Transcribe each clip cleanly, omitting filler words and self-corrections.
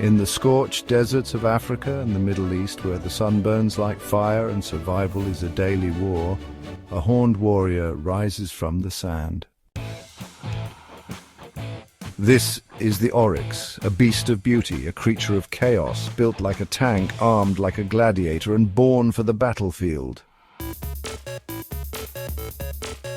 In the scorched deserts of Africa and the Middle East, where the sun burns like fire and survival is a daily war, a horned warrior rises from the sand. This is the Oryx, a beast of beauty, a creature of chaos, built like a tank, armed like a gladiator, and born for the battlefield.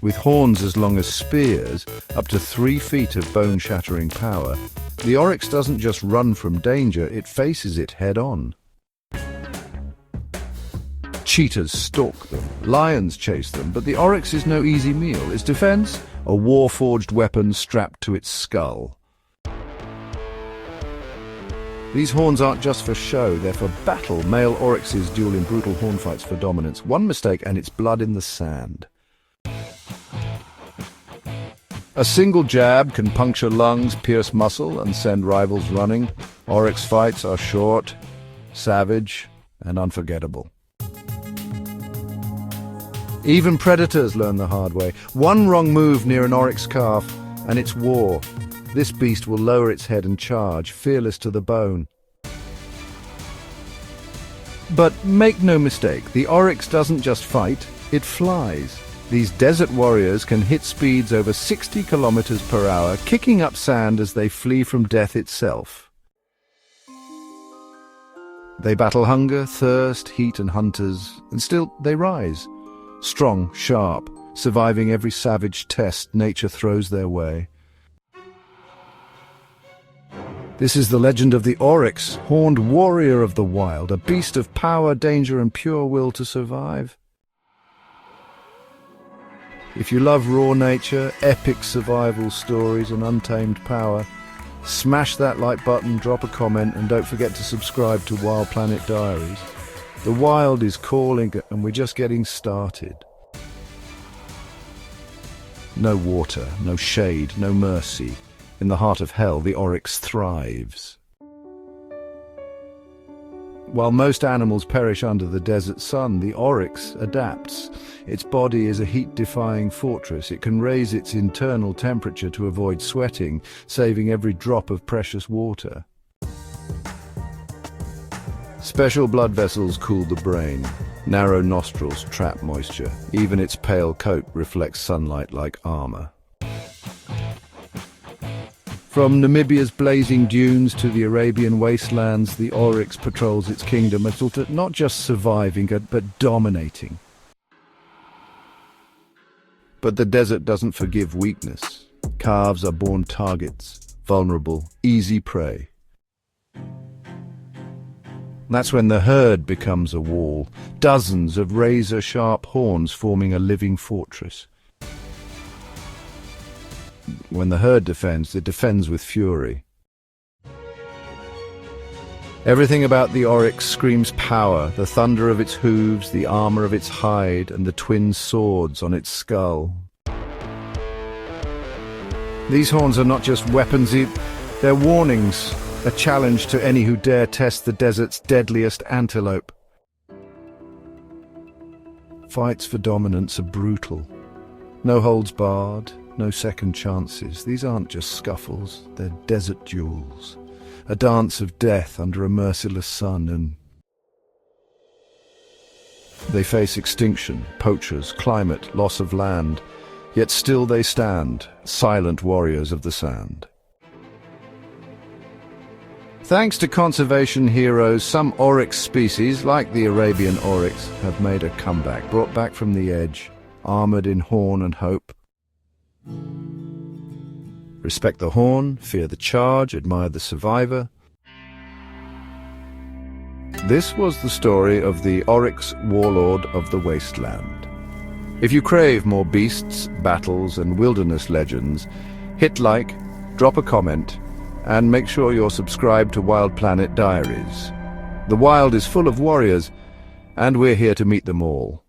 With horns as long as spears, up to 3 feet of bone-shattering power, the Oryx doesn't just run from danger, it faces it head-on. Cheetahs stalk them, lions chase them, but the Oryx is no easy meal. Its defense? A war-forged weapon strapped to its skull. These horns aren't just for show, they're for battle. Male Oryxes duel in brutal horn fights for dominance. One mistake and it's blood in the sand. A single jab can puncture lungs, pierce muscle, and send rivals running. Oryx fights are short, savage, and unforgettable. Even predators learn the hard way. One wrong move near an Oryx calf, and it's war. This beast will lower its head and charge, fearless to the bone. But make no mistake, the Oryx doesn't just fight, it flies. These desert warriors can hit speeds over 60 kilometers per hour, kicking up sand as they flee from death itself. They battle hunger, thirst, heat, and hunters, and still they rise. Strong, sharp, surviving every savage test nature throws their way. This is the legend of the Oryx, horned warrior of the wild, a beast of power, danger, and pure will to survive. If you love raw nature, epic survival stories, and untamed power, smash that like button, drop a comment, and don't forget to subscribe to Wild Planet Diaries. The wild is calling, and we're just getting started. No water, no shade, no mercy. In the heart of hell, the Oryx thrives. While most animals perish under the desert sun, the Oryx adapts. Its body is a heat-defying fortress. It can raise its internal temperature to avoid sweating, saving every drop of precious water. Special blood vessels cool the brain. Narrow nostrils trap moisture. Even its pale coat reflects sunlight like armor. From Namibia's blazing dunes to the Arabian wastelands, the Oryx patrols its kingdom, not just surviving, but dominating. But the desert doesn't forgive weakness. Calves are born targets, vulnerable, easy prey. That's when the herd becomes a wall, dozens of razor-sharp horns forming a living fortress. When the herd defends, it defends with fury. Everything about the Oryx screams power, the thunder of its hooves, the armor of its hide, and the twin swords on its skull. These horns are not just weapons, they're warnings, a challenge to any who dare test the desert's deadliest antelope. Fights for dominance are brutal. No holds barred. No second chances. These aren't just scuffles, they're desert duels. A dance of death under a merciless sun, and they face extinction, poachers, climate, loss of land, yet still they stand, silent warriors of the sand. Thanks to conservation heroes, some Oryx species, like the Arabian Oryx, have made a comeback, brought back from the edge, armored in horn and hope. Respect the horn, fear the charge, admire the survivor. This was the story of the Oryx warlord of the wasteland. If you crave more beasts, battles, and wilderness legends, hit like, drop a comment, and make sure you're subscribed to Wild Planet Diaries. The wild is full of warriors, and we're here to meet them all.